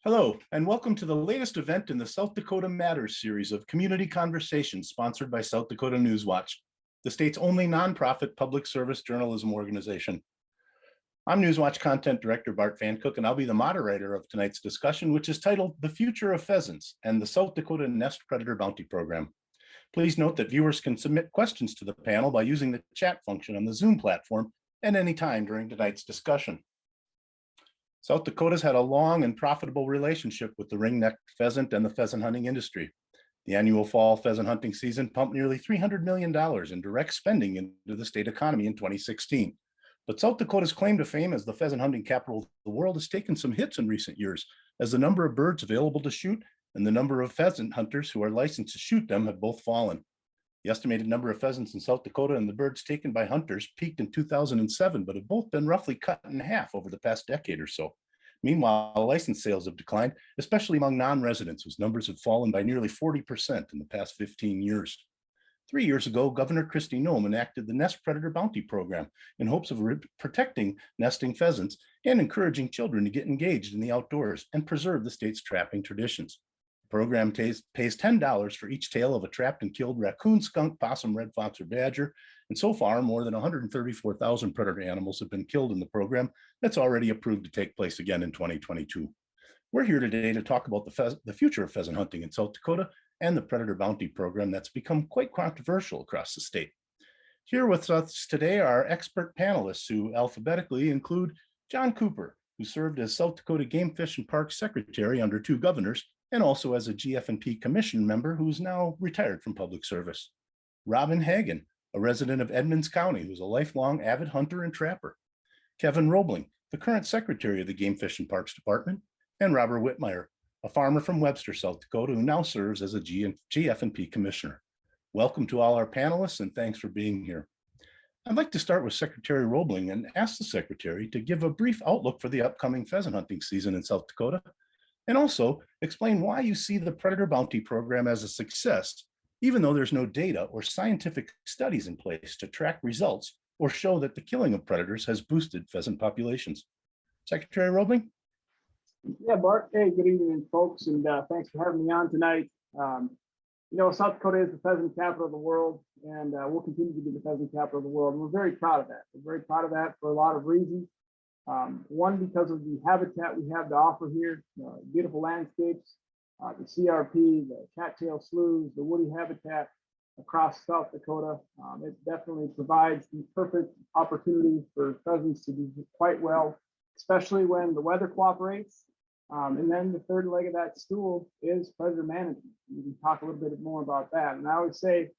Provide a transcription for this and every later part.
Hello, and welcome to the latest event in the South Dakota Matters series of community conversations sponsored by South Dakota News Watch, the state's only nonprofit public service journalism organization. I'm Newswatch Content Director Bart Vancook, and I'll be the moderator of tonight's discussion, which is titled The Future of Pheasants and the South Dakota Nest Predator Bounty Program. Please note that viewers can submit questions to the panel by using the chat function on the Zoom platform at any time during tonight's discussion. South Dakota's had a long and profitable relationship with the ring-necked pheasant and the pheasant hunting industry. The annual fall pheasant hunting season pumped nearly $300 million in direct spending into the state economy in 2016. But South Dakota's claim to fame as the pheasant hunting capital of the world has taken some hits in recent years, as the number of birds available to shoot and the number of pheasant hunters who are licensed to shoot them have both fallen. The estimated number of pheasants in South Dakota and the birds taken by hunters peaked in 2007, but have both been roughly cut in half over the past decade or so. Meanwhile, license sales have declined, especially among non-residents, whose numbers have fallen by nearly 40% in the past 15 years. 3 years ago, Governor Kristi Noem enacted the Nest Predator Bounty Program in hopes of protecting nesting pheasants and encouraging children to get engaged in the outdoors and preserve the state's trapping traditions. The program pays $10 for each tail of a trapped and killed raccoon, skunk, possum, red fox, or badger, and so far, more than 134,000 predator animals have been killed in the program that's already approved to take place again in 2022. We're here today to talk about the future of pheasant hunting in South Dakota and the Predator Bounty Program that's become quite controversial across the state. Here with us today are expert panelists who alphabetically include John Cooper, who served as South Dakota Game Fish and Parks Secretary under two governors, and also as a GF&P Commission member who is now retired from public service. Robin Hagan, a resident of Edmonds County who's a lifelong avid hunter and trapper. Kevin Roebling, the current Secretary of the Game Fish and Parks Department, and Robert Whitmire, a farmer from Webster, South Dakota, who now serves as a GF&P Commissioner. Welcome to all our panelists, and thanks for being here. I'd like to start with Secretary Roebling and ask the Secretary to give a brief outlook for the upcoming pheasant hunting season in South Dakota, and also explain why you see the Predator Bounty Program as a success, even though there's no data or scientific studies in place to track results or show that the killing of predators has boosted pheasant populations. Secretary Roebling? Yeah, Bart. Hey, good evening, folks, and thanks for having me on tonight. South Dakota is the pheasant capital of the world, and we'll continue to be the pheasant capital of the world. And we're very proud of that. We're very proud of that for a lot of reasons. One, because of the habitat we have to offer here, beautiful landscapes, the CRP, the cattail sloughs, the woody habitat across South Dakota. It definitely provides the perfect opportunity for pheasants to do quite well, especially when the weather cooperates. And then the third leg of that stool is predator management. We can talk a little bit more about that. And I always say,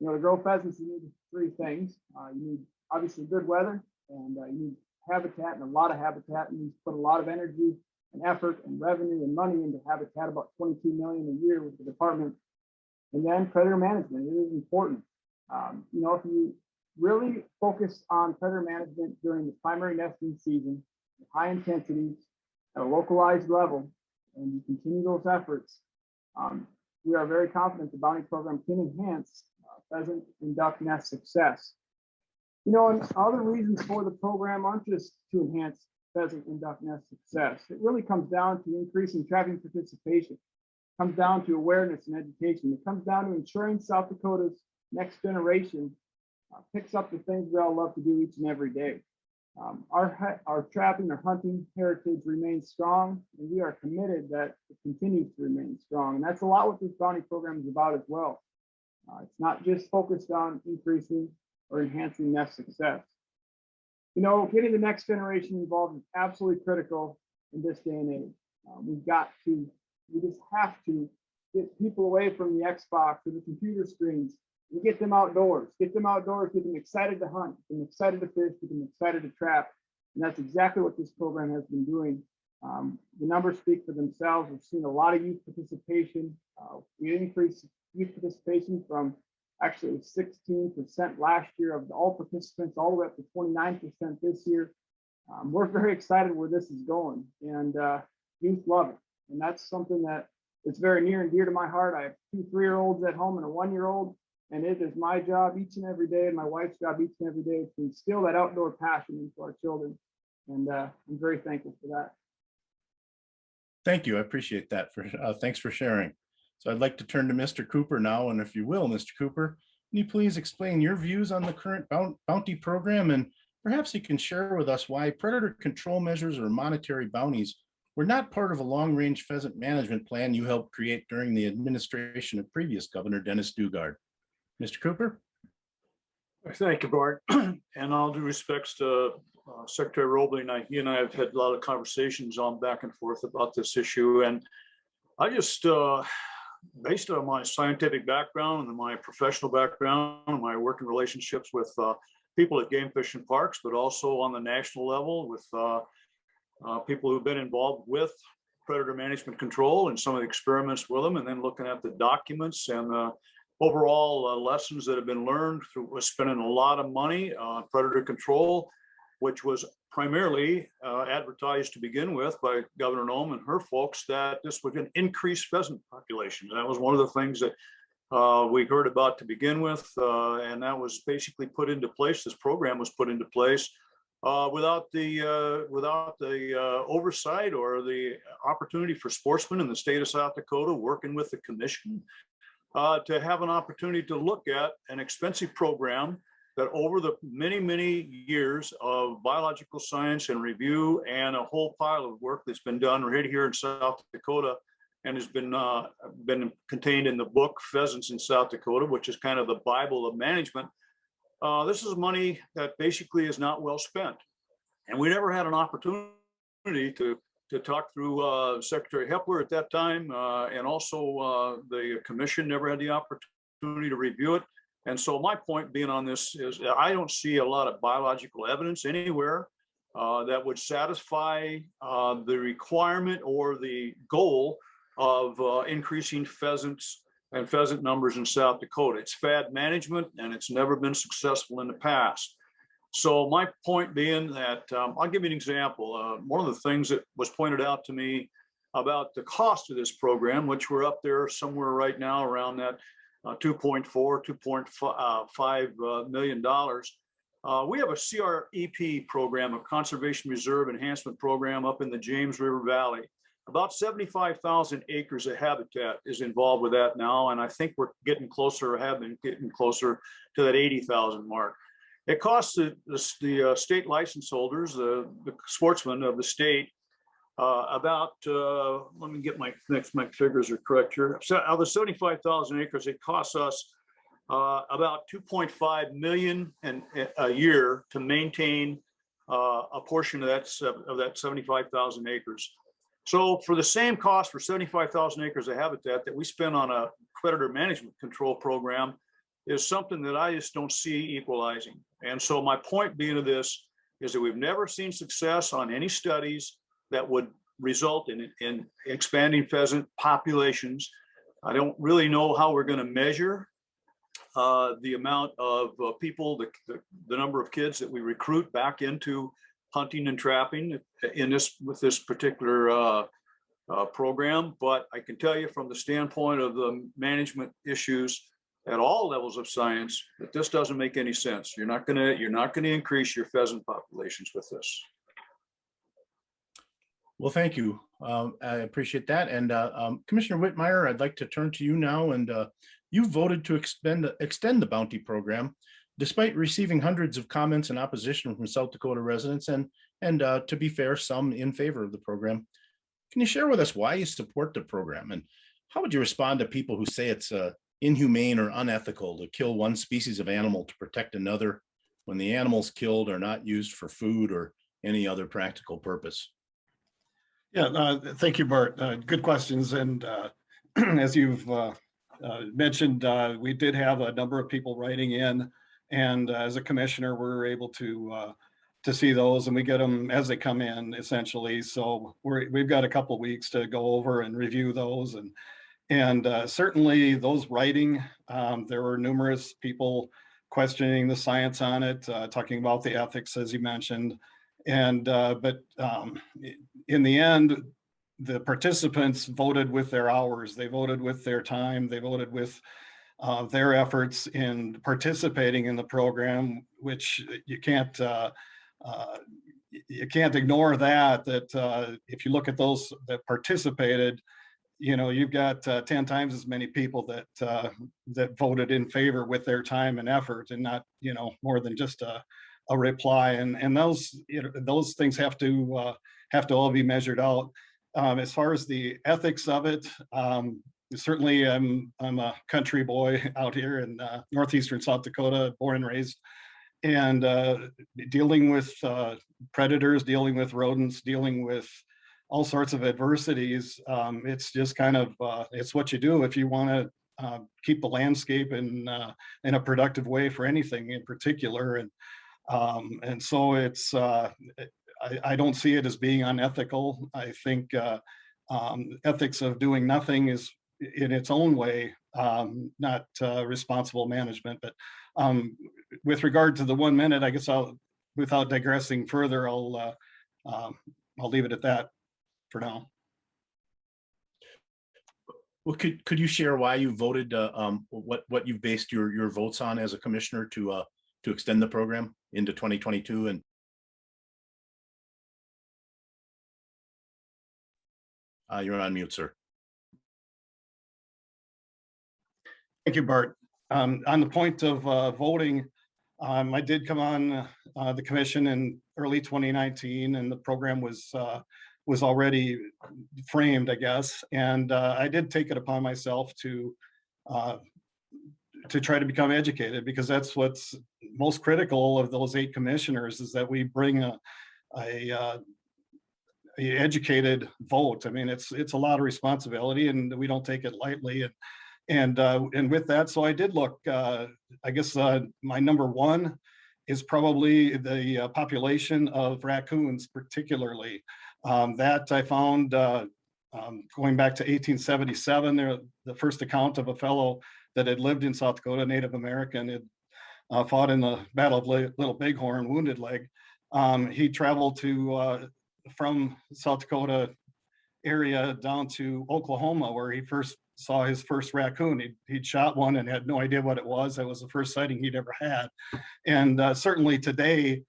to grow pheasants, you need three things. You need obviously good weather, and you need habitat, and a lot of habitat. And you put a lot of energy and effort and revenue and money into habitat, about $22 million a year with the department. And then predator management, it is important. If you really focus on predator management during the primary nesting season, high intensities at a localized level, and you continue those efforts, we are very confident the bounty program can enhance pheasant and duck nest success. And other reasons for the program aren't just to enhance pheasant and duck nest success. It really comes down to increasing trapping participation. It comes down to awareness and education. It comes down to ensuring South Dakota's next generation picks up the things we all love to do each and every day. Our trapping, our hunting heritage remains strong, and we are committed that it continues to remain strong. And that's a lot what this bounty program is about as well. It's not just focused on increasing or enhancing nest success. Getting the next generation involved is absolutely critical in this day and age. We just have to get people away from the Xbox or the computer screens and get them outdoors, get them excited to hunt, get them excited to fish, get them excited to trap. And that's exactly what this program has been doing. The numbers speak for themselves. We've seen a lot of youth participation. We increased youth participation from actually 16% last year of all participants, all the way up to 29% this year. We're very excited where this is going, and youth love it. And that's something that is very near and dear to my heart. I have two 3-year-olds at home and a 1-year-old, and it is my job each and every day, and my wife's job each and every day, to instill that outdoor passion into our children. And I'm very thankful for that. Thank you. I appreciate that. Thanks for sharing. So I'd like to turn to Mr. Cooper now, and if you will, Mr. Cooper, can you please explain your views on the current bounty program, and perhaps you can share with us why predator control measures or monetary bounties were not part of a long-range pheasant management plan you helped create during the administration of previous Governor Dennis Dugard. Mr. Cooper? Thank you, Bart. And all due respects to Secretary Robley, he and I have had a lot of conversations on back and forth about this issue. And I just, based on my scientific background and my professional background, and my working relationships with people at game fishing parks, but also on the national level with people who've been involved with predator management control and some of the experiments with them, and then looking at the documents and the overall lessons that have been learned through spending a lot of money on predator control, which was primarily advertised to begin with by Governor Nome and her folks that this would increase pheasant population. And that was one of the things that we heard about to begin with, and that was basically put into place. This program was put into place without the oversight or the opportunity for sportsmen in the state of South Dakota working with the commission to have an opportunity to look at an expensive program that over the many years of biological science and review and a whole pile of work that's been done right here in South Dakota and has been contained in the book Pheasants in South Dakota, which is kind of the Bible of management. This is money that basically is not well spent. And we never had an opportunity to talk through Secretary Hepler at that time, and also the commission never had the opportunity to review it. And so my point being on this is I don't see a lot of biological evidence anywhere that would satisfy the requirement or the goal of increasing pheasants and pheasant numbers in South Dakota. It's fad management, and it's never been successful in the past. So my point being that I'll give you an example. One of the things that was pointed out to me about the cost of this program, which we're up there somewhere right now around that $2.5 million. We have a CREP program, a Conservation Reserve Enhancement Program up in the James River Valley. About 75,000 acres of habitat is involved with that now, and I think we're getting closer, or have been getting closer to that 80,000 mark. It costs the state license holders, the sportsmen of the state, about, let me get my figures are correct here. So out of the 75,000 acres, it costs us about 2.5 million a year to maintain a portion of that 75,000 acres. So for the same cost for 75,000 acres of habitat that we spend on a predator management control program is something that I just don't see equalizing. And so my point being of this is that we've never seen success on any studies that would result in expanding pheasant populations. I don't really know how we're going to measure the amount of people, the number of kids that we recruit back into hunting and trapping with this particular program. But I can tell you from the standpoint of the management issues at all levels of science that this doesn't make any sense. You're not gonna increase your pheasant populations with this. Well, thank you. I appreciate that. And Commissioner Whitmire, I'd like to turn to you now. And you voted to extend the bounty program, despite receiving hundreds of comments and opposition from South Dakota residents, and to be fair, some in favor of the program. Can you share with us why you support the program, and how would you respond to people who say it's inhumane or unethical to kill one species of animal to protect another when the animals killed are not used for food or any other practical purpose? Yeah, thank you, Bart. Good questions. And as you've mentioned, we did have a number of people writing in, and as a commissioner, we're able to see those, and we get them as they come in, essentially. So we've got a couple of weeks to go over and review those, and certainly those writing, there were numerous people questioning the science on it, talking about the ethics, as you mentioned. And but in the end, the participants voted with their hours, they voted with their time, they voted with their efforts in participating in the program, which you can't you can't ignore that, if you look at those that participated, you've got 10 times as many people that voted in favor with their time and effort, and not, more than just a reply. And those things have to all be measured out. As far as the ethics of it, certainly I'm a country boy out here in northeastern South Dakota, born and raised, and dealing with predators, dealing with rodents, dealing with all sorts of adversities. It's just kind of it's what you do if you want to keep the landscape in a productive way for anything in particular. And so it's I don't see it as being unethical. I think ethics of doing nothing is in its own way not responsible management. But with regard to the 1 minute, I guess without digressing further, I'll leave it at that for now. Well, could you share why you voted, what you've based your votes on as a commissioner to extend the program into 2022? And you're on mute, sir. Thank you, Bart. On the point of voting, I did come on the commission in early 2019, and the program was already framed, I guess. And I did take it upon myself to try to become educated, because that's what's most critical of those 8 commissioners, is that we bring a educated vote. I mean, it's a lot of responsibility, and we don't take it lightly. And with that, so I did look. I guess my number 1 is probably the population of raccoons, particularly. That I found going back to 1877, the first account of a fellow that had lived in South Dakota, Native American, had fought in the Battle of Little Bighorn, Wounded Leg. He traveled from South Dakota area down to Oklahoma, where he first saw his first raccoon. He'd shot one and had no idea what it was. That was the first sighting he'd ever had. And certainly today,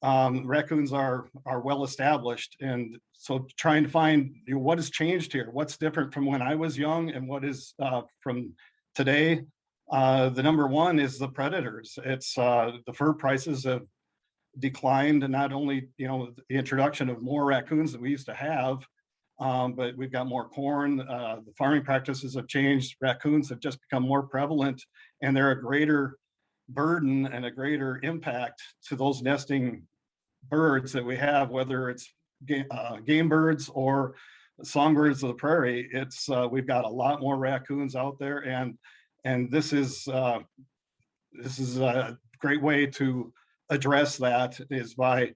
raccoons are well established. And so trying to find what has changed here, what's different from when I was young and what is from today. The number 1 is the predators. It's the fur prices have declined, and not only the introduction of more raccoons that we used to have, but we've got more corn. The farming practices have changed. Raccoons have just become more prevalent, and they're a greater burden and a greater impact to those nesting birds that we have, whether it's game birds or songbirds of the prairie. It's we've got a lot more raccoons out there, and this is a great way to address that, is by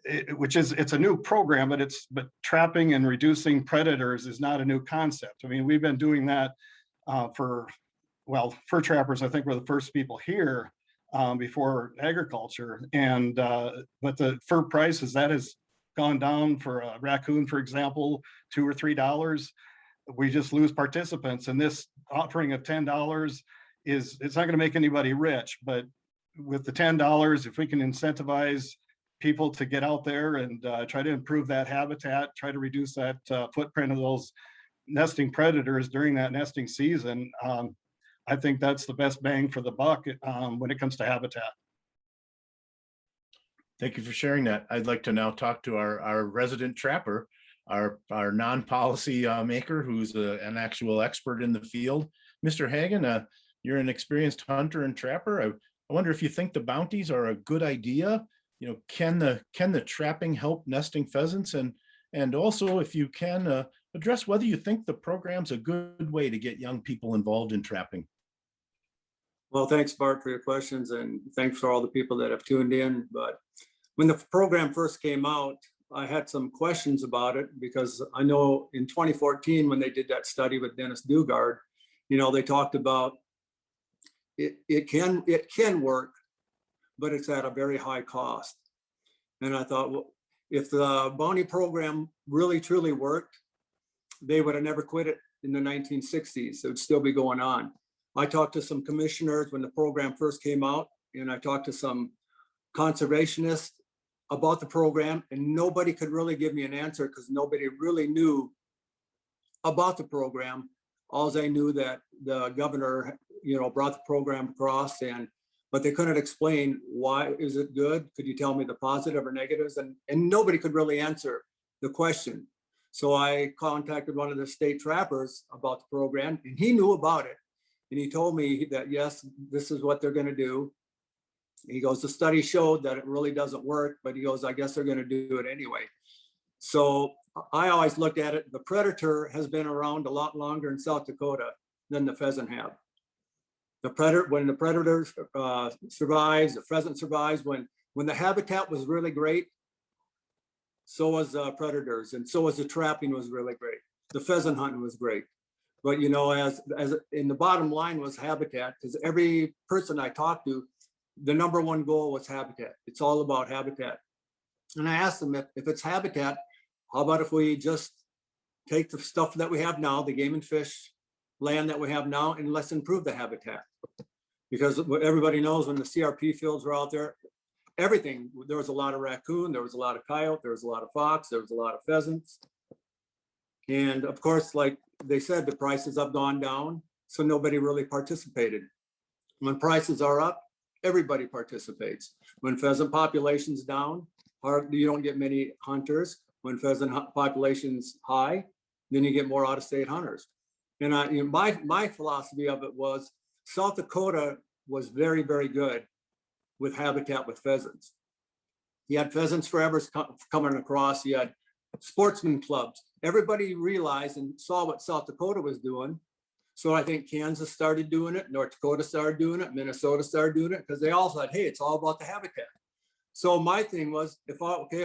it's a new program, but trapping and reducing predators is not a new concept. I mean, we've been doing that fur trappers, I think, were the first people here before agriculture. And but the fur prices, that has gone down for a raccoon, for example, $2 or $3. We just lose participants. And this offering of $10 it's not going to make anybody rich, but with the $10, if we can incentivize people to get out there and try to improve that habitat, try to reduce that footprint of those nesting predators during that nesting season, I think that's the best bang for the buck when it comes to habitat. Thank you for sharing that. I'd like to now talk to our resident trapper, our non-policy maker, who's an actual expert in the field. Mr. Hagen, you're an experienced hunter and trapper. I wonder if you think the bounties are a good idea. Can the trapping help nesting pheasants? And also, if you can, address whether you think the program's a good way to get young people involved in trapping. Well, thanks, Bart, for your questions, and thanks for all the people that have tuned in. But when the program first came out, I had some questions about it, because I know in 2014, when they did that study with Dennis Dugard, they talked about it can work, but it's at a very high cost. And I thought, well, if the bounty program really truly worked, they would have never quit it in the 1960s. It would still be going on. I talked to some commissioners when the program first came out, and I talked to some conservationists about the program, and nobody could really give me an answer because nobody really knew about the program. All they knew that the governor, brought the program across, but they couldn't explain why is it good? Could you tell me the positive or negatives? And nobody could really answer the question. So I contacted one of the state trappers about the program, and he knew about it. And he told me that, yes, this is what they're going to do. He goes, the study showed that it really doesn't work, but he goes, I guess they're going to do it anyway. So I always looked at it. The predator has been around a lot longer in South Dakota than the pheasant have. When the predator survives, the pheasant survives. When the habitat was really great, so was the predators, and so was the trapping was really great. The pheasant hunting was great. But as in the bottom line was habitat, because every person I talked to, the number one goal was habitat. It's all about habitat. And I asked them, if it's habitat, how about if we just take the stuff that we have now, the game and fish land that we have now, and let's improve the habitat? Because everybody knows when the CRP fields were out there, everything, there was a lot of raccoon, there was a lot of coyote, there was a lot of fox, there was a lot of pheasants. And of course, like they said, the prices have gone down, so nobody really participated. When prices are up, everybody participates. When pheasant population's down, you don't get many hunters. When pheasant population's high, then you get more out-of-state hunters. And my philosophy of it was, South Dakota was very, very good with habitat with pheasants. You had Pheasants Forever coming across, you had sportsman clubs. Everybody realized and saw what South Dakota was doing. So I think Kansas started doing it, North Dakota started doing it, Minnesota started doing it, because they all said, hey, it's all about the habitat. So my thing was, if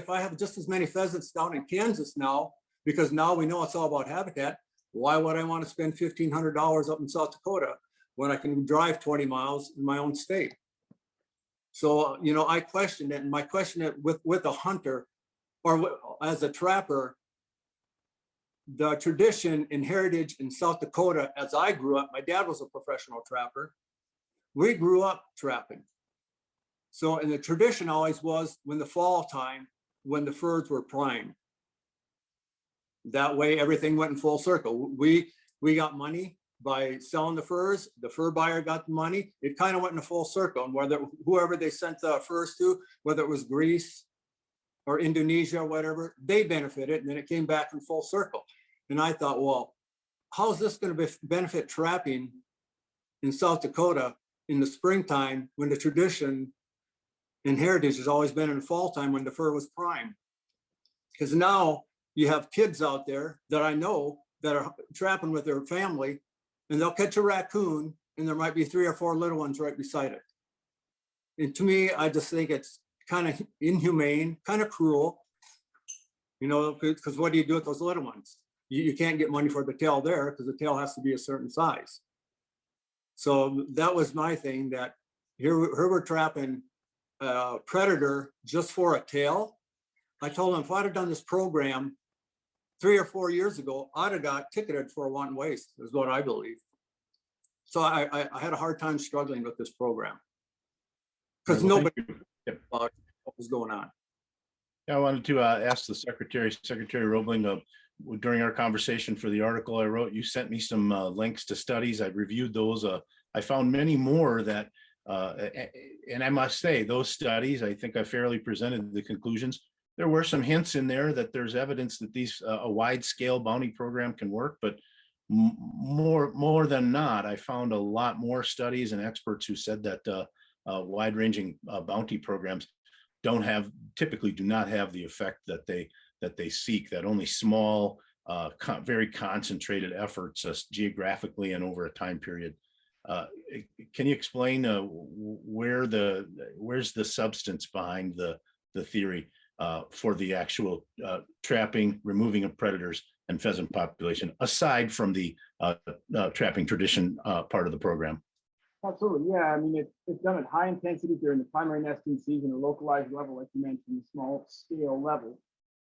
I have just as many pheasants down in Kansas now, because now we know it's all about habitat, why would I want to spend $1,500 up in South Dakota when I can drive 20 miles in my own state? So, I questioned it, and my question with a hunter or as a trapper, the tradition and heritage in South Dakota, as I grew up, my dad was a professional trapper. We grew up trapping. So, and the tradition always was when the fall time, when the furs were prime. That way, everything went in full circle. We got money by selling the furs. The fur buyer got the money. It kind of went in a full circle. And whoever they sent the furs to, whether it was Greece or Indonesia or whatever, they benefited, and then it came back in full circle. And I thought, well, how is this going to benefit trapping in South Dakota in the springtime when the tradition and heritage has always been in the fall time when the fur was prime? Because now you have kids out there that I know that are trapping with their family, and they'll catch a raccoon, and there might be 3 or 4 little ones right beside it. And to me, I just think it's kind of inhumane, kind of cruel, because what do you do with those little ones? You can't get money for the tail there because the tail has to be a certain size. So that was my thing, that here we're trapping a predator just for a tail. I told them if I'd have done this program 3 or 4 years ago, I'd have got ticketed for wanton waste, is what I believe. So I had a hard time struggling with this program because nobody knew about what was going on. Yeah, I wanted to ask the Secretary Roebling, during our conversation for the article I wrote, you sent me some links to studies. I reviewed those. I found many more that, and I must say, those studies, I think I fairly presented the conclusions. There were some hints in there that there's evidence that a wide scale bounty program can work, but more than not, I found a lot more studies and experts who said that wide ranging bounty programs typically do not have the effect that they seek, that only small, very concentrated efforts geographically and over a time period. Can you explain where's the substance behind the theory for the actual trapping, removing of predators and pheasant population, aside from the trapping tradition part of the program? Absolutely, yeah. I mean, it's done at high intensity during the primary nesting season, a localized level, like you mentioned, small scale level.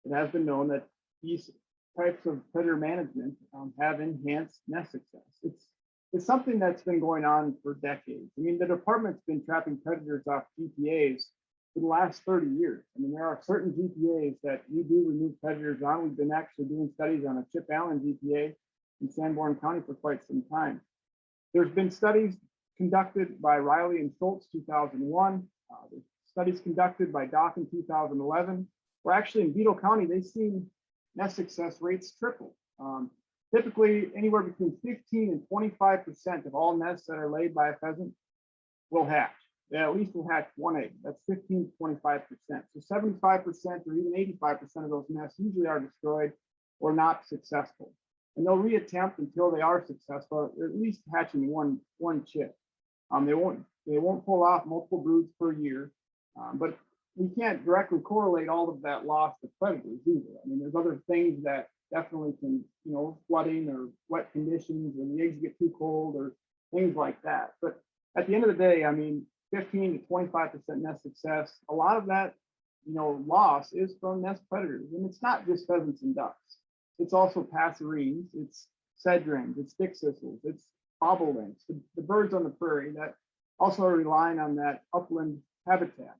It has been known that these types of predator management have enhanced nest success. It's something that's been going on for decades. I mean, the department's been trapping predators off GPAs for the last 30 years. I mean, there are certain GPAs that we do remove predators on. We've been actually doing studies on a Chip Allen GPA in Sanborn County for quite some time. There's been studies conducted by Riley and Schultz 2001. There's studies conducted by Dock in 2011. Where actually in Beetle County, they've seen nest success rates triple. Typically anywhere between 15 and 25% of all nests that are laid by a pheasant will hatch. They at least will hatch one egg. That's 15 to 25%. So 75% or even 85% of those nests usually are destroyed or not successful. And they'll reattempt until they are successful, or at least hatching one chick. They won't pull off multiple broods per year, but we can't directly correlate all of that loss to predators either. I mean, there's other things that definitely can, flooding or wet conditions, or the eggs get too cold or things like that. But at the end of the day, I mean, 15 to 25% nest success, a lot of that, loss is from nest predators. And it's not just pheasants and ducks. It's also passerines, it's sedge-wrens, it's stick thistles, it's bobolinks, the birds on the prairie that also are relying on that upland habitat.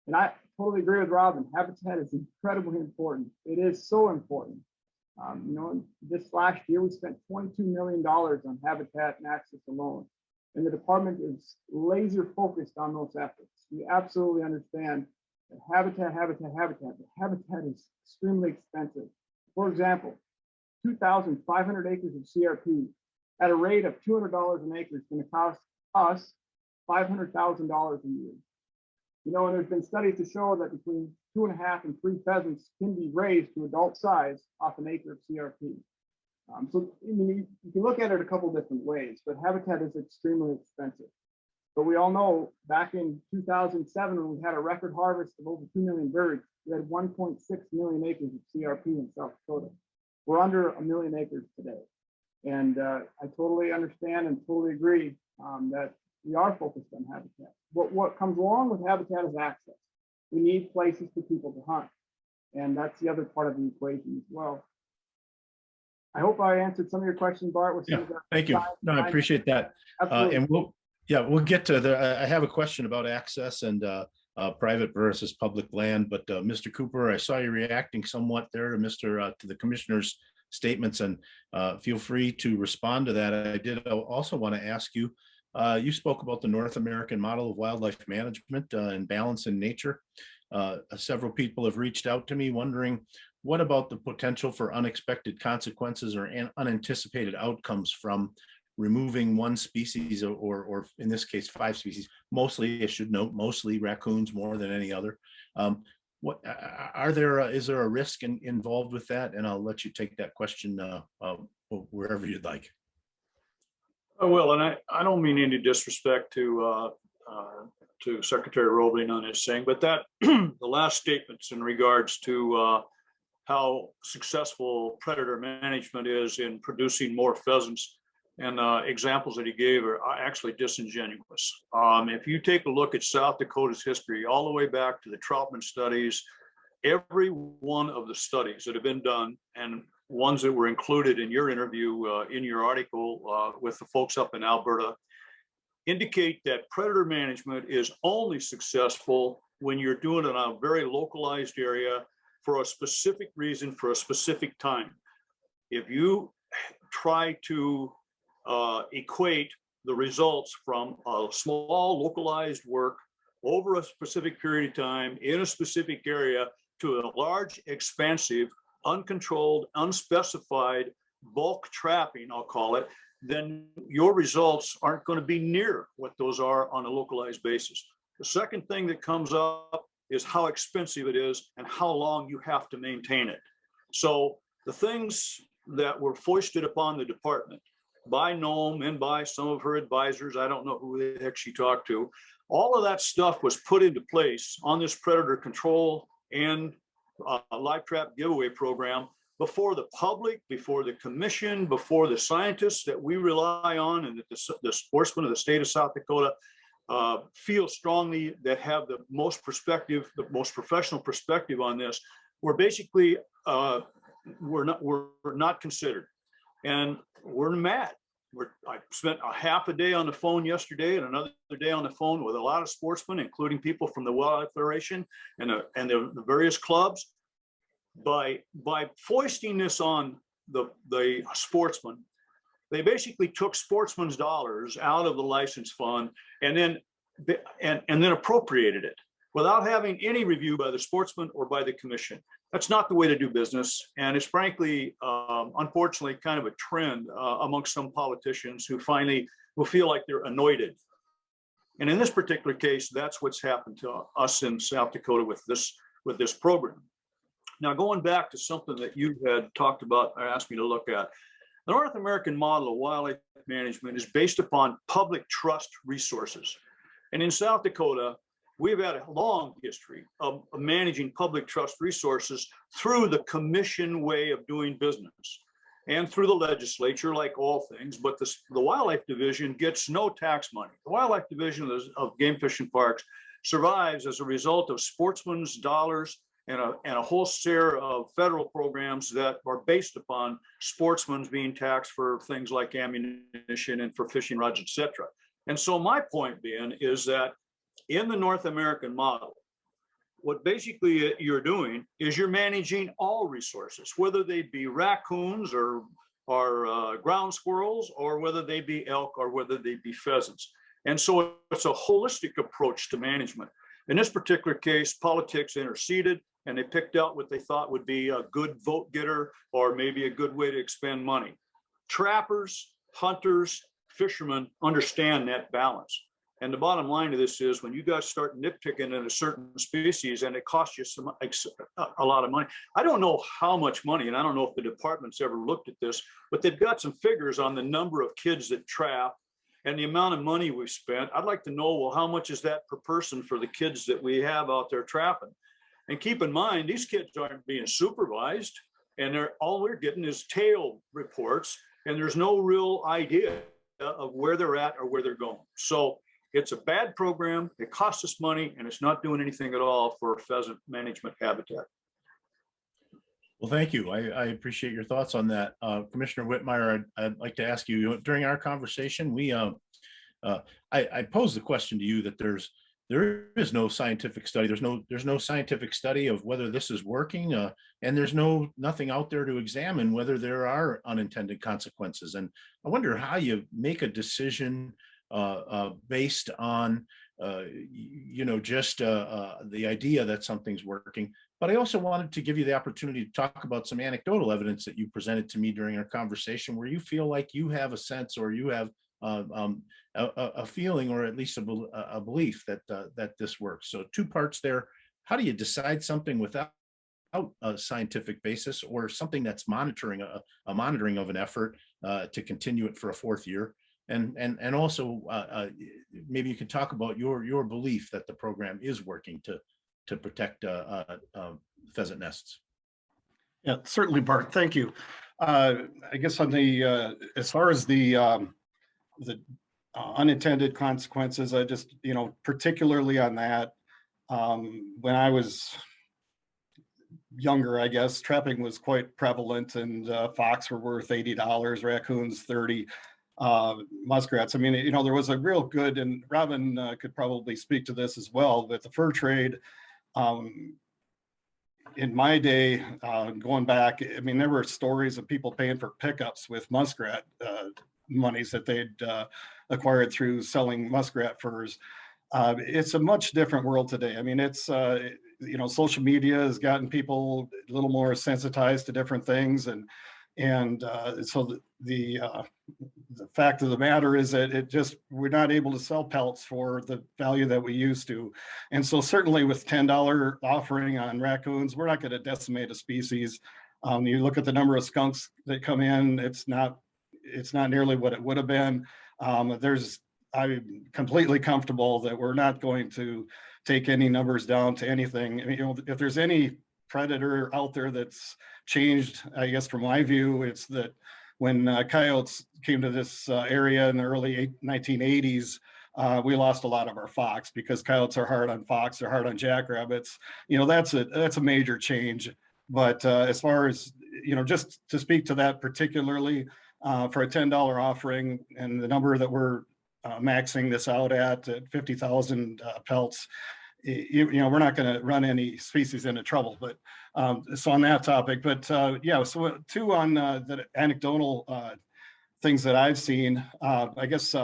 And I totally agree with Robin. Habitat is incredibly important. It is so important. This last year we spent $22 million on habitat and access alone, and the department is laser focused on those efforts. We absolutely understand that habitat is extremely expensive. For example, 2,500 acres of CRP at a rate of $200 an acre is going to cost us $500,000 a year. And there's been studies to show that between 2.5 and 3 pheasants can be raised to adult size off an acre of CRP. So you can look at it a couple different ways, but habitat is extremely expensive. But we all know back in 2007, when we had a record harvest of over 2 million birds, we had 1.6 million acres of CRP in South Dakota. We're under 1 million acres today. And I totally understand and totally agree that we are focused on habitat. What comes along with habitat is access. We need places for people to hunt. And that's the other part of the equation as well. I hope I answered some of your questions, Bart. Yeah, thank you. No, I appreciate that. And we'll get to I have a question about access and private versus public land, but Mr. Cooper, I saw you reacting somewhat there to to the commissioner's statements, and feel free to respond to that. I did also want to ask you, you spoke about the North American model of wildlife management and balance in nature. Several people have reached out to me wondering, what about the potential for unexpected consequences or unanticipated outcomes from removing one species or in this case 5 species, mostly, I should note, mostly raccoons more than any other. Is there a risk involved with that? And I'll let you take that question wherever you'd like. I will, and I don't mean any disrespect to Secretary Roebling on his saying, but that the last statements in regards to how successful predator management is in producing more pheasants and examples that he gave are actually disingenuous. If you take a look at South Dakota's history, all the way back to the Troutman studies, every one of the studies that have been done and ones that were included in your interview, in your article with the folks up in Alberta, indicate that predator management is only successful when you're doing it in a very localized area for a specific reason, for a specific time. If you try to equate the results from a small localized work over a specific period of time in a specific area to a large, expansive, uncontrolled, unspecified bulk trapping, I'll call it, then your results aren't going to be near what those are on a localized basis. The second thing that comes up is how expensive it is and how long you have to maintain it. So the things that were foisted upon the department by NOAA and by some of her advisors, I don't know who the heck she talked to, all of that stuff was put into place on this predator control and live trap giveaway program before the public, before the commission, before the scientists that we rely on and that the sportsmen of the state of South Dakota feel strongly that have the most perspective, the most professional perspective on this. We're basically we're not considered, and we're mad. I spent a half a day on the phone yesterday and another day on the phone with a lot of sportsmen, including people from the Wildlife Federation and the various clubs. By foisting this on the sportsmen, they basically took sportsmen's dollars out of the license fund and then appropriated it without having any review by the sportsman or by the commission. That's not the way to do business. And it's frankly, unfortunately, kind of a trend amongst some politicians who feel like they're anointed. And in this particular case, that's what's happened to us in South Dakota with this program. Now, going back to something that you had talked about or asked me to look at, the North American model of wildlife management is based upon public trust resources. And in South Dakota, we've had a long history of managing public trust resources through the commission way of doing business and through the legislature, like all things, but the Wildlife Division gets no tax money. The Wildlife Division of Game Fish and Parks survives as a result of sportsmen's dollars and a whole series of federal programs that are based upon sportsmen being taxed for things like ammunition and for fishing rods, et cetera. And so my point being is that in the North American model, what basically you're doing is you're managing all resources, whether they be raccoons or ground squirrels, or whether they be elk, or whether they be pheasants. And so it's a holistic approach to management. In this particular case, politics interceded, and they picked out what they thought would be a good vote getter or maybe a good way to expend money. Trappers, hunters, fishermen understand that balance. And the bottom line of this is when you guys start nitpicking at a certain species and it costs you a lot of money. I don't know how much money, and I don't know if the department's ever looked at this, but they've got some figures on the number of kids that trap and the amount of money we've spent. I'd like to know, well, how much is that per person for the kids that we have out there trapping? And keep in mind, these kids aren't being supervised, and all we're getting is tail reports, and there's no real idea of where they're at or where they're going. So it's a bad program. It costs us money, and it's not doing anything at all for pheasant management habitat. Well, thank you. I appreciate your thoughts on that. Commissioner Whitmire, I'd like to ask you, during our conversation, I posed the question to you that there is no scientific study. There's no scientific study of whether this is working, and there's nothing out there to examine whether there are unintended consequences. And I wonder how you make a decision based on just the idea that something's working. But I also wanted to give you the opportunity to talk about some anecdotal evidence that you presented to me during our conversation, where you feel like you have a sense, or you have a feeling, or at least a belief that this works. So 2 parts there. How do you decide something without a scientific basis, or something that's monitoring a monitoring of an effort to continue it for a 4th year? And also maybe you can talk about your belief that the program is working to protect pheasant nests. Yeah, certainly, Bart. Thank you. I guess on the as far as the unintended consequences, I just, particularly on that, when I was younger, I guess trapping was quite prevalent, and fox were worth $80, raccoons 30, muskrats. I mean, there was a real good, and Robin could probably speak to this as well, with the fur trade. In my day, going back, I mean, there were stories of people paying for pickups with muskrat monies that they'd acquired through selling muskrat furs. It's a much different world today. I mean, it's, social media has gotten people a little more sensitized to different things. And so the fact of the matter is that we're not able to sell pelts for the value that we used to. And so certainly with $10 offering on raccoons, we're not going to decimate a species. You look at the number of skunks that come in, it's not nearly what it would have been. I'm completely comfortable that we're not going to take any numbers down to anything. I mean, if there's any predator out there that's changed, I guess from my view, it's that when coyotes came to this area in the early 1980s, we lost a lot of our fox, because coyotes are hard on fox, they're hard on jackrabbits. That's a major change. But as far as, just to speak to that particularly, for a $10 offering, and the number that we're maxing this out at 50,000 pelts. You know, we're not going to run any species into trouble, but so on that topic. But yeah, so two on the anecdotal things that I've seen. I guess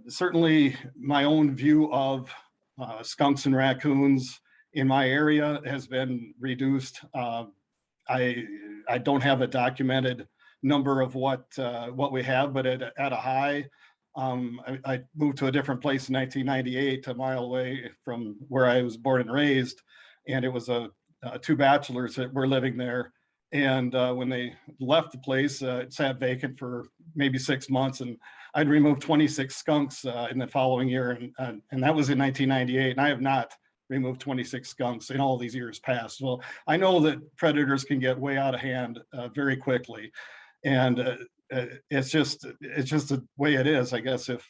certainly my own view of skunks and raccoons in my area has been reduced. I don't have a documented number of what we have, but at a high, I moved to a different place in 1998, a mile away from where I was born and raised, and it was two bachelors that were living there. And when they left the place, it sat vacant for maybe 6 months, and I'd removed 26 skunks in the following year, and that was in 1998. And I have not removed 26 skunks in all these years past. Well, I know that predators can get way out of hand very quickly, and it's just the way it is, I guess, if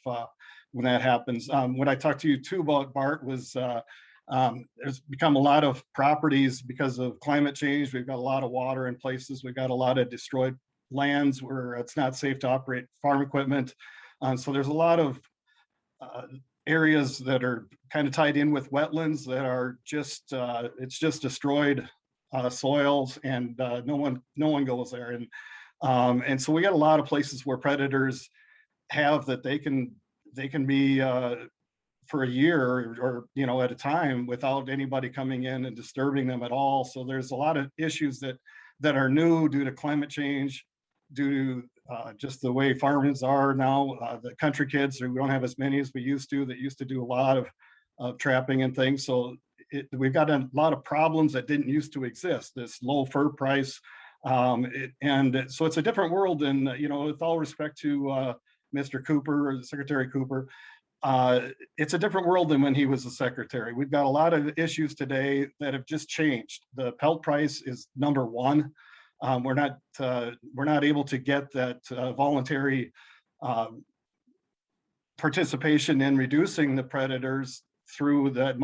when that happens. What I talked to you too about, Bart, was there's become a lot of properties because of climate change. We've got a lot of water in places. We've got a lot of destroyed lands where it's not safe to operate farm equipment. So there's a lot of areas that are kind of tied in with wetlands that are just it's just destroyed soils, and no one goes there. And so we got a lot of places where predators have that they can be for a year or you know at a time without anybody coming in and disturbing them at all. So there's a lot of issues that are new due to climate change, due to just the way farmers are now. The country kids, we don't have as many as we used to, that used to do a lot of trapping and things. So we've got a lot of problems that didn't used to exist. This low fur price. And so it's a different world. And, you know, with all respect to Mr. Cooper, Secretary Cooper, it's a different world than when he was the secretary. We've got a lot of issues today that have just changed. The pelt price is number one. We're not able to get that voluntary participation in reducing the predators through that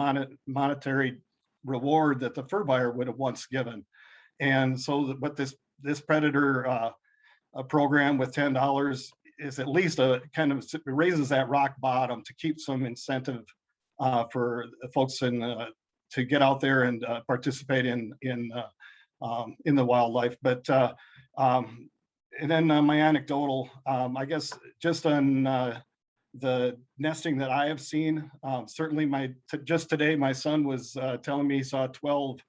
monetary reward that the fur buyer would have once given. And so what this predator program with $10 is at least a kind of raises that rock bottom to keep some incentive for folks to get out there and participate in the wildlife. But and then my anecdotal, I guess, just on the nesting that I have seen, certainly just today my son was telling me he saw 12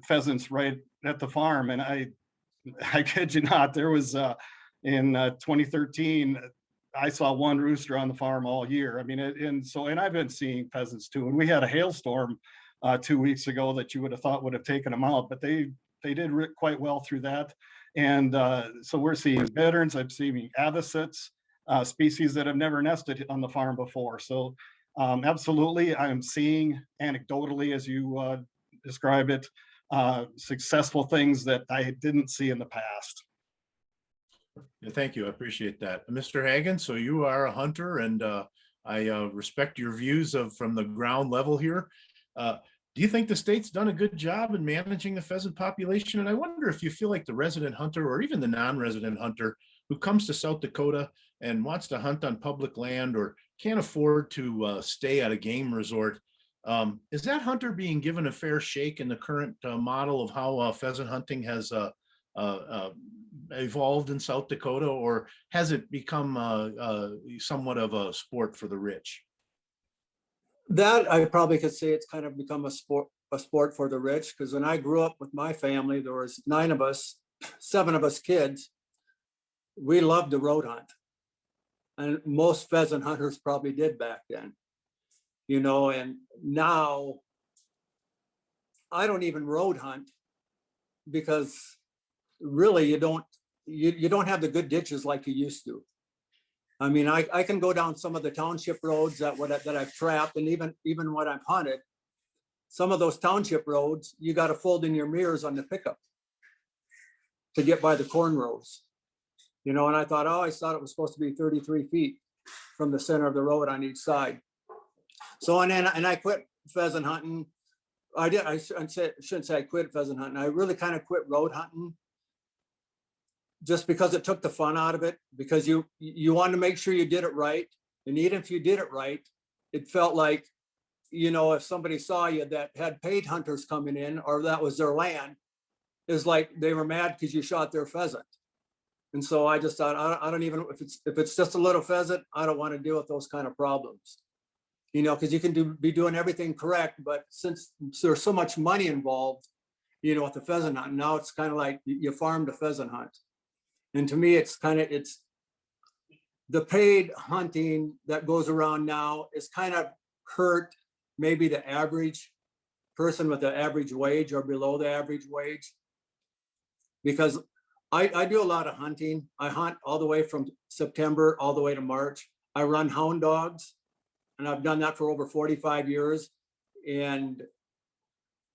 pheasants right at the farm, and I kid you not, there was in 2013 I saw one rooster on the farm all year. I mean, and I've been seeing pheasants too, and we had a hailstorm 2 weeks ago that you would have thought would have taken them out, but they did quite well through that. And so we're seeing bitterns, I'm seeing avocets, species that have never nested on the farm before. So absolutely, I'm seeing anecdotally, as you describe it, successful things that I didn't see in the past. Yeah, thank you. I appreciate that. Mr. Hagan, so you are a hunter, and I respect your views from the ground level here. Do you think the state's done a good job in managing the pheasant population? And I wonder if you feel like the resident hunter, or even the non-resident hunter who comes to South Dakota and wants to hunt on public land or can't afford to stay at a game resort, is that hunter being given a fair shake in the current model of how pheasant hunting has evolved in South Dakota, or has it become somewhat of a sport for the rich? That I probably could say it's kind of become a sport for the rich, because when I grew up with my family, there was 9 of us, 7 of us kids. We loved the road hunt, and most pheasant hunters probably did back then, you know. And now I don't even road hunt, because really you don't have the good ditches like you used to. I mean, I can go down some of the township roads that I've trapped, and even when I've hunted, some of those township roads, you got to fold in your mirrors on the pickup to get by the corn rows, you know. And I thought it was supposed to be 33 feet from the center of the road on each side. So and I quit pheasant hunting. I shouldn't say I quit pheasant hunting. I really kind of quit road hunting just because it took the fun out of it, because you wanted to make sure you did it right. And even if you did it right, it felt like, you know, if somebody saw you that had paid hunters coming in, or that was their land, is like they were mad because you shot their pheasant. And so I just thought, I don't even, if it's just a little pheasant, I don't want to deal with those kind of problems. You know, because you can be doing everything correct, but since there's so much money involved, you know, with the pheasant hunt, now it's kind of like you farmed a pheasant hunt. And to me, it's the paid hunting that goes around now is kind of hurt maybe the average person with the average wage or below the average wage. Because I do a lot of hunting. I hunt all the way from September all the way to March. I run hound dogs, and I've done that for over 45 years. And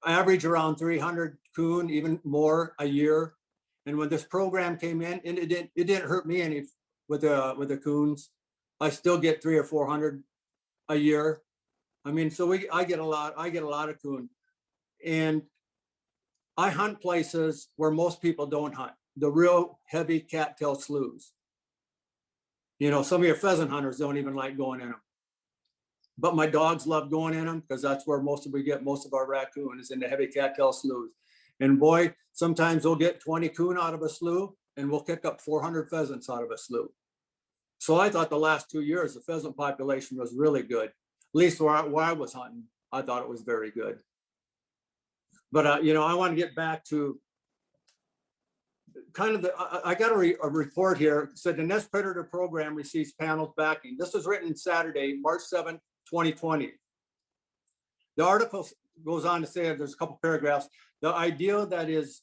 I average around 300 coon, even more a year. And when this program came in, and it didn't hurt me any with the coons. I still get 300 or 400 a year. I mean, so I get a lot of coon. And I hunt places where most people don't hunt, the real heavy cattail sloughs. You know, some of your pheasant hunters don't even like going in them. But my dogs love going in them because that's where we get most of our raccoon is in the heavy cattail sloughs. And boy, sometimes we'll get 20 coon out of a slough, and we'll kick up 400 pheasants out of a slough. So I thought the last 2 years, the pheasant population was really good. At least where I was hunting, I thought it was very good. But, you know, I want to get back to kind of I got a report here. It said the Nest Predator Program receives panels backing. This was written Saturday, March 7th, 2020. The article goes on to say, there's a couple paragraphs, the idea that is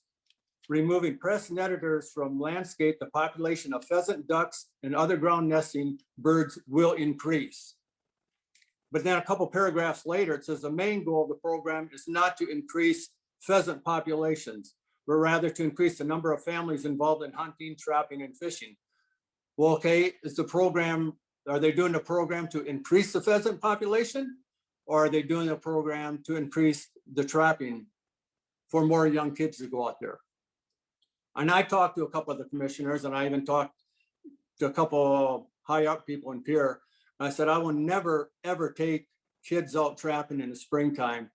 removing pests and editors from landscape, the population of pheasant, ducks, and other ground nesting birds will increase. But then a couple paragraphs later, it says the main goal of the program is not to increase pheasant populations, but rather to increase the number of families involved in hunting, trapping, and fishing. Well, okay, are they doing the program to increase the pheasant population? Or are they doing a program to increase the trapping for more young kids to go out there? And I talked to a couple of the commissioners, and I even talked to a couple of high up people in Pierre. I said, I will never, ever take kids out trapping in the springtime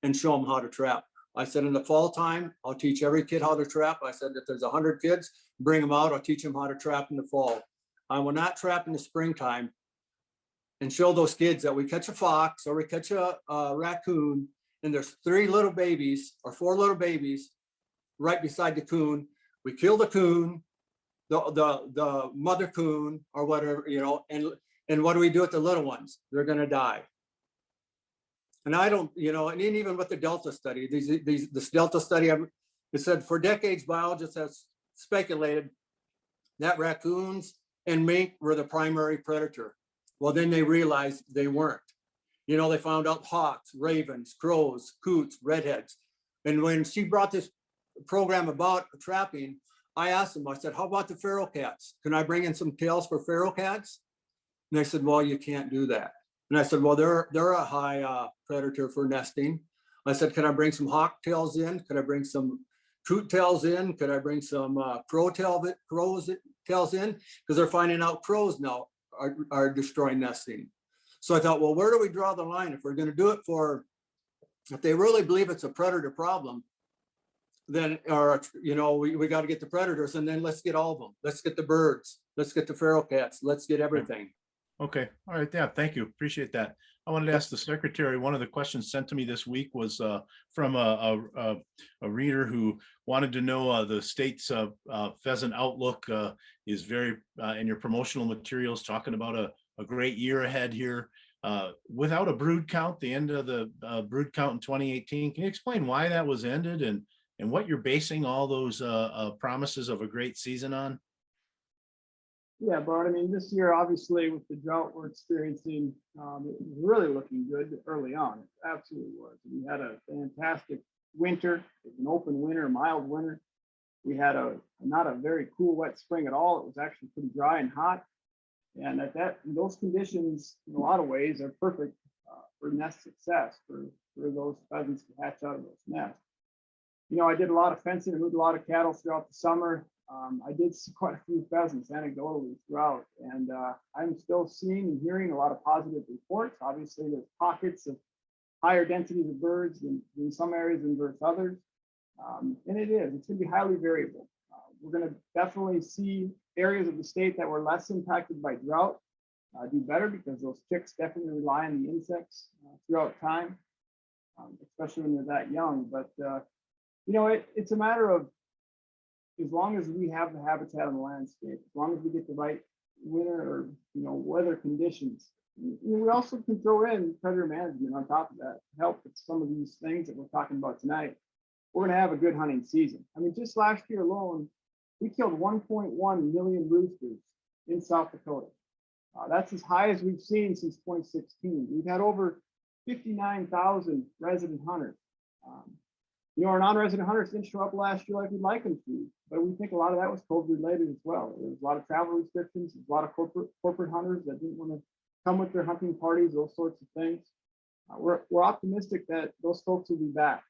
and show them how to trap. I said, in the fall time, I'll teach every kid how to trap. I said, if there's 100 kids, bring them out. I'll teach them how to trap in the fall. I will not trap in the springtime and show those kids that we catch a fox or we catch a raccoon, and there's 3 little babies or 4 little babies right beside the coon. We kill the coon, the mother coon or whatever, you know, and what do we do with the little ones? They're going to die. And I don't, you know, and even with the Delta study, this Delta study, it said for decades, biologists have speculated that raccoons and mink were the primary predator. Well, then they realized they weren't. You know, they found out hawks, ravens, crows, coots, redheads. And when she brought this program about trapping, I asked them, I said, how about the feral cats? Can I bring in some tails for feral cats? And they said, well, you can't do that. And I said, well, they're a high predator for nesting. I said, can I bring some hawk tails in? Could I bring some coot tails in? Could I bring some crows tails in? Because they're finding out crows now are destroying nesting. So I thought, well, where do we draw the line? If we're going to do it if they really believe it's a predator problem, then, or, you know, we got to get the predators, and then let's get all of them. Let's get the birds. Let's get the feral cats. Let's get everything. Okay. All right. Yeah. Thank you. Appreciate that. I wanted to ask the secretary, one of the questions sent to me this week was from a reader who wanted to know the state's pheasant outlook is very, in your promotional materials, talking about a great year ahead here. Without a brood count, the end of the brood count in 2018, can you explain why that was ended and what you're basing all those promises of a great season on? Yeah, Bart, I mean, this year, obviously, with the drought we're experiencing, it was really looking good early on. It absolutely was. We had a fantastic winter. It was an open winter, a mild winter. We had not a very cool, wet spring at all. It was actually pretty dry and hot. And those conditions, in a lot of ways, are perfect for nest success, for those pheasants to hatch out of those nests. You know, I did a lot of fencing and moved a lot of cattle throughout the summer. I did see quite a few pheasants anecdotally throughout, and I'm still seeing and hearing a lot of positive reports. Obviously, there's pockets of higher densities of birds in some areas than versus others. And it's going to be highly variable. We're going to definitely see areas of the state that were less impacted by drought do better because those chicks definitely rely on the insects throughout time, especially when they're that young. But, it's a matter of, as long as we have the habitat on the landscape, as long as we get the right winter or, weather conditions, we also can throw in predator management on top of that to help with some of these things that we're talking about tonight. We're going to have a good hunting season. I mean, just last year alone, we killed 1.1 million roosters in South Dakota. That's as high as we've seen since 2016. We've had over 59,000 resident hunters. Our non-resident hunters didn't show up last year like we'd like them to, but we think a lot of that was COVID related as well. There was a lot of travel restrictions, a lot of corporate hunters that didn't want to come with their hunting parties, those sorts of things. We're optimistic that those folks will be back.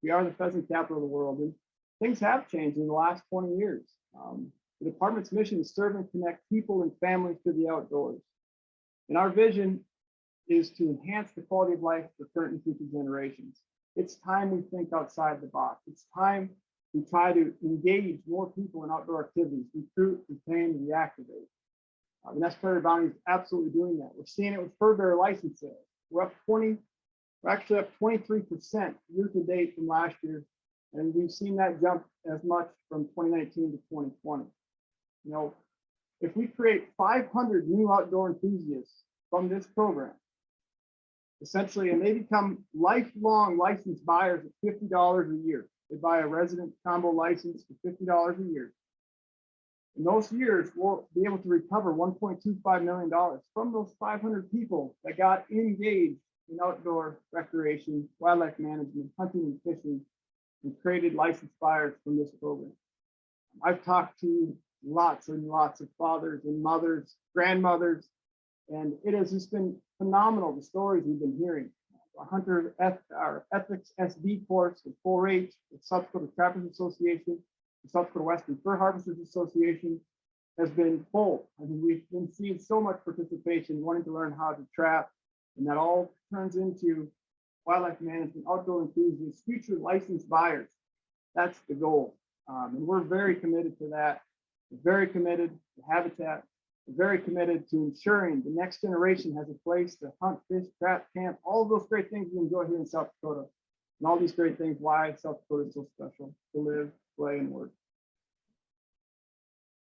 We are the pheasant capital of the world, and things have changed in the last 20 years. The department's mission is serve and connect people and families to the outdoors. And our vision is to enhance the quality of life for current and future generations. It's time we think outside the box. It's time we try to engage more people in outdoor activities, recruit, retain, and reactivate. The Nest Predator Bounty is absolutely doing that. We're seeing it with fur bearer license sales. We're actually up 23% year to date from last year. And we've seen that jump as much from 2019 to 2020. If we create 500 new outdoor enthusiasts from this program, essentially, and they become lifelong licensed buyers at $50 a year. They buy a resident combo license for $50 a year. In those years, we'll be able to recover $1.25 million from those 500 people that got engaged in outdoor recreation, wildlife management, hunting and fishing, and created licensed buyers from this program. I've talked to lots and lots of fathers and mothers, grandmothers, and it has just been phenomenal, the stories we've been hearing. Our ethics SD course with 4-H, the South Dakota Trappers Association, the South Dakota Western Fur Harvesters Association has been full. I mean, we've been seeing so much participation, wanting to learn how to trap, and that all turns into wildlife management, outdoor enthusiasts, future licensed buyers. That's the goal. And we're very committed to that. We're very committed to habitat. We're very committed to ensuring the next generation has a place to hunt, fish, trap, camp, all of those great things we enjoy here in South Dakota. And all these great things, why South Dakota is so special to live, play, and work.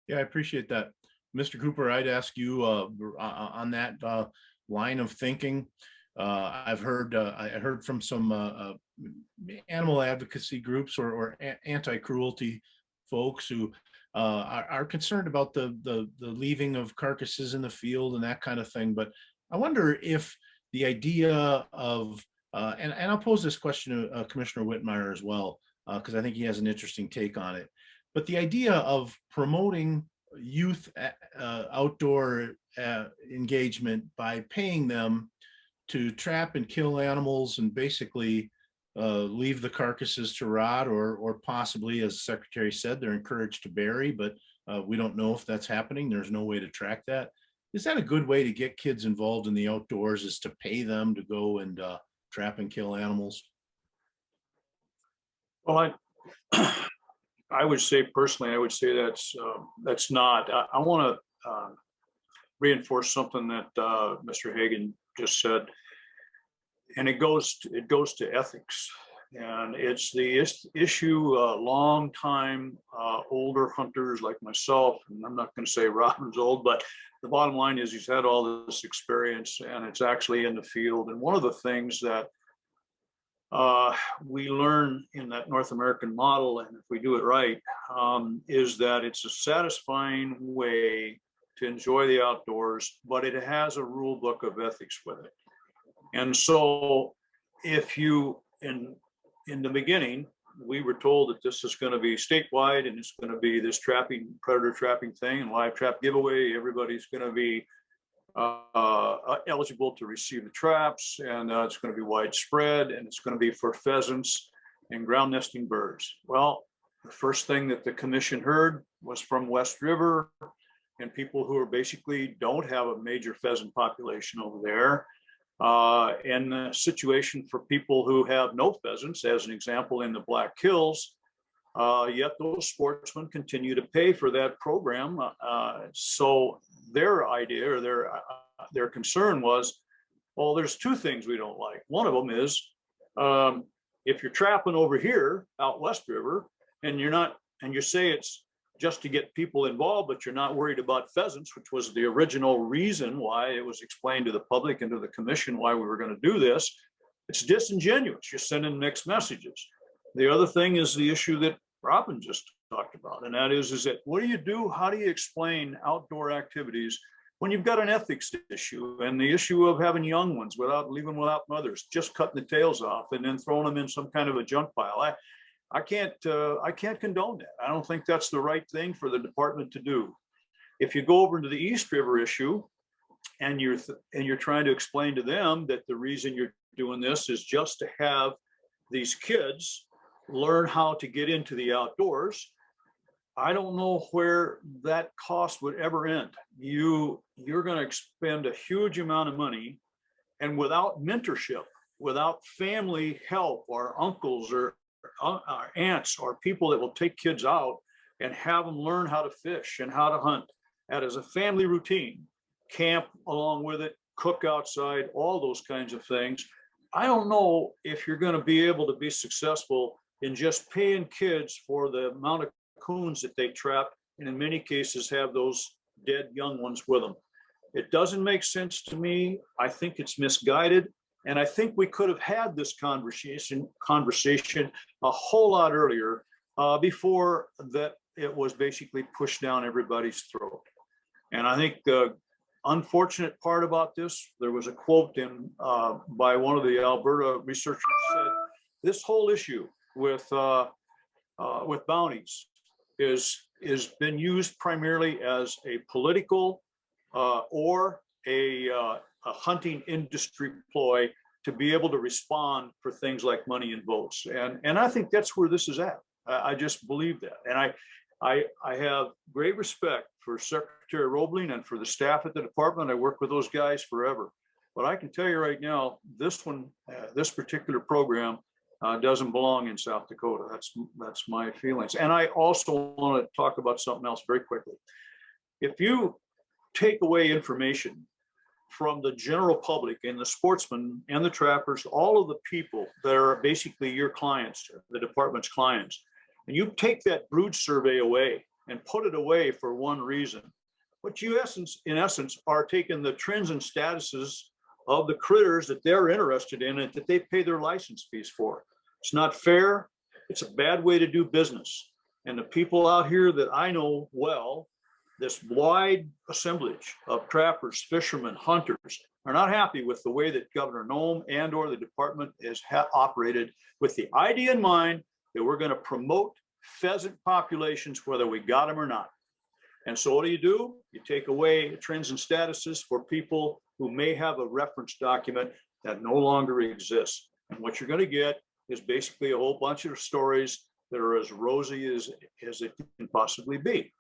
Yeah, I appreciate that. Mr. Cooper, I'd ask you on that line of thinking. I heard from some animal advocacy groups or anti-cruelty folks who are concerned about the leaving of carcasses in the field and that kind of thing. But I wonder if the idea of, and I'll pose this question to Commissioner Whitmire as well, because I think he has an interesting take on it. But the idea of promoting youth outdoor engagement by paying them to trap and kill animals and basically leave the carcasses to rot, or possibly, as the Secretary said, they're encouraged to bury, but we don't know if that's happening. There's no way to track that. Is that a good way to get kids involved in the outdoors, is to pay them to go and trap and kill animals? Well, I would say personally, I would say that's not. I want to reinforce something that Mr. Hagan just said, and it goes to ethics, and it's the issue. Long time older hunters like myself, and I'm not going to say Robin's old, but the bottom line is he's had all this experience, and it's actually in the field. And one of the things that we learn in that North American model, and if we do it right, is that it's a satisfying way to enjoy the outdoors, but it has a rule book of ethics with it. And so if you, in the beginning, we were told that this is going to be statewide and it's going to be this predator trapping thing and live trap giveaway, everybody's going to be eligible to receive the traps, and it's going to be widespread, and it's going to be for pheasants and ground nesting birds. Well, The first thing that the commission heard was from West River and people who are basically don't have a major pheasant population over there. And the situation for people who have no pheasants, as an example, in the Black Hills, yet those sportsmen continue to pay for that program. So their idea or their concern was, well, there's two things we don't like. One of them is if you're trapping over here out West River and you say it's just to get people involved, but you're not worried about pheasants, which was the original reason why it was explained to the public and to the commission why we were going to do this. It's disingenuous. You're sending mixed messages. The other thing is the issue that Robin just talked about, and that is that what do you do? How do you explain outdoor activities when you've got an ethics issue and the issue of having young ones leaving without mothers, just cutting the tails off and then throwing them in some kind of a junk pile? I can't condone that. I don't think that's the right thing for the department to do. If you go over to the East River issue and you're trying to explain to them that the reason you're doing this is just to have these kids learn how to get into the outdoors, I don't know where that cost would ever end. You're going to expend a huge amount of money, and without mentorship, without family help, or uncles or our aunts or people that will take kids out and have them learn how to fish and how to hunt, that is a family routine, camp along with it, cook outside, all those kinds of things. I don't know if you're going to be able to be successful in just paying kids for the amount of coons that they trap, and in many cases have those dead young ones with them. It doesn't make sense to me. I think it's misguided. And I think we could have had this conversation a whole lot earlier, before that it was basically pushed down everybody's throat. And I think the unfortunate part about this, there was a quote by one of the Alberta researchers said, this whole issue with bounties is been used primarily as a political or a hunting industry ploy to be able to respond for things like money and votes. And I think that's where this is at. I just believe that. And I have great respect for Secretary Roebling and for the staff at the department. I work with those guys forever. But I can tell you right now, this particular program doesn't belong in South Dakota. That's my feelings. And I also want to talk about something else very quickly. If you take away information from the general public and the sportsmen and the trappers, all of the people that are basically your clients, the department's clients, and you take that brood survey away and put it away for one reason, what you in essence are taking the trends and statuses of the critters that they're interested in and that they pay their license fees for. It's not fair. It's a bad way to do business. And the people out here that I know well, this wide assemblage of trappers, fishermen, hunters, are not happy with the way that Governor Noem and or the department is operated, with the idea in mind that we're going to promote pheasant populations whether we got them or not. And so what do? You take away trends and statuses for people who may have a reference document that no longer exists. And what you're going to get is basically a whole bunch of stories that are as rosy as it can possibly be.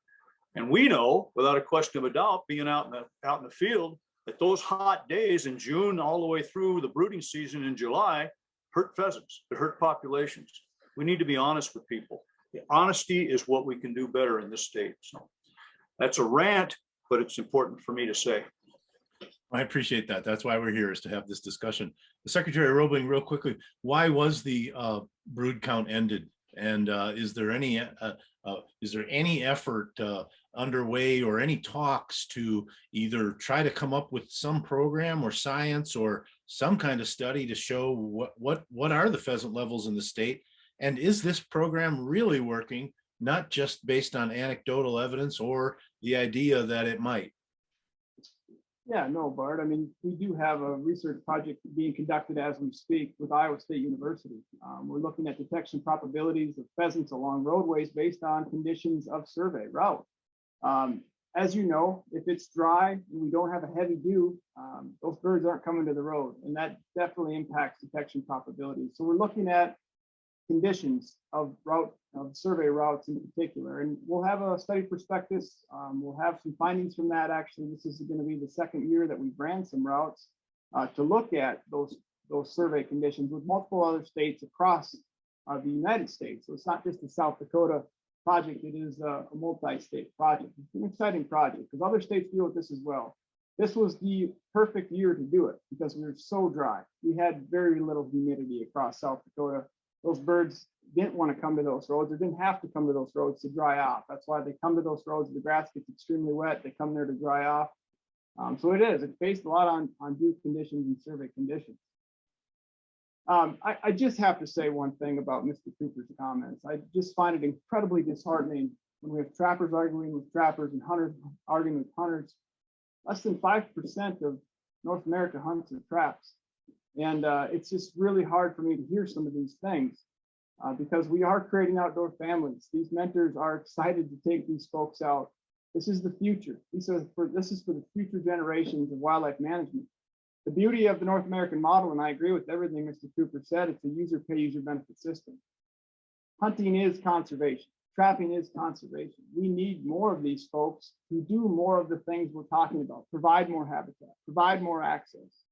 And we know, without a question of a doubt, being out in the field, that those hot days in June all the way through the brooding season in July hurt pheasants, they hurt populations. We need to be honest with people. The honesty is what we can do better in this state. So that's a rant, but it's important for me to say. I appreciate that. That's why we're here, is to have this discussion. Secretary Roebling, real quickly, why was the brood count ended? And is there any effort underway or any talks to either try to come up with some program or science or some kind of study to show what are the pheasant levels in the state? And is this program really working, not just based on anecdotal evidence or the idea that it might? Yeah, no, Bart. I mean, we do have a research project being conducted as we speak with Iowa State University. We're looking at detection probabilities of pheasants along roadways based on conditions of survey route. As you know, if it's dry and we don't have a heavy dew, those birds aren't coming to the road, and that definitely impacts detection probabilities. So we're looking at conditions of survey routes in particular. And we'll have a study prospectus. We'll have some findings from that. Actually, this is going to be the second year that we've ran some routes to look at those survey conditions with multiple other states across the United States. So it's not just a South Dakota project, it is a multi-state project. It's an exciting project because other states deal with this as well. This was the perfect year to do it because we were so dry. We had very little humidity across South Dakota. Those birds didn't want to come to those roads or didn't have to come to those roads to dry off. That's why they come to those roads. The grass gets extremely wet. They come there to dry off. So it's based a lot on dew conditions and survey conditions. I just have to say one thing about Mr. Cooper's comments. I just find it incredibly disheartening when we have trappers arguing with trappers and hunters arguing with hunters. Less than 5% of North America hunts or traps. And it's just really hard for me to hear some of these things because we are creating outdoor families. These mentors are excited to take these folks out. This is the future. This is for the future generations of wildlife management. The beauty of the North American model, and I agree with everything Mr. Cooper said, it's a user pay, user benefit system. Hunting is conservation. Trapping is conservation. We need more of these folks who do more of the things we're talking about, provide more habitat, provide more access.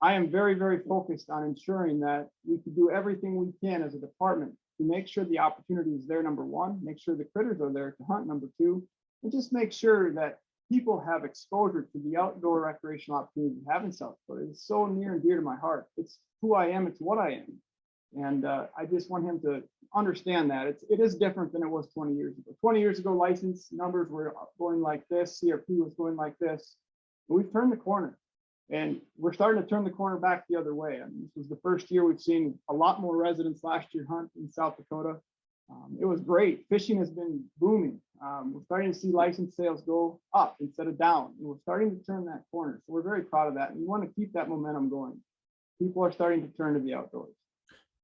I am very, very focused on ensuring that we can do everything we can as a department to make sure the opportunity is there, number one, make sure the critters are there to hunt, number two, and just make sure that people have exposure to the outdoor recreational opportunities we have in South Dakota. It's so near and dear to my heart. It's who I am, it's what I am. And I just want him to understand that it is different than it was 20 years ago. 20 years ago, license numbers were going like this, CRP was going like this. But we've turned the corner and we're starting to turn the corner back the other way. I mean, this was the first year we've seen a lot more residents last year hunt in South Dakota. It was great. Fishing has been booming. We're starting to see license sales go up instead of down. And we're starting to turn that corner. So we're very proud of that. And we want to keep that momentum going. People are starting to turn to the outdoors.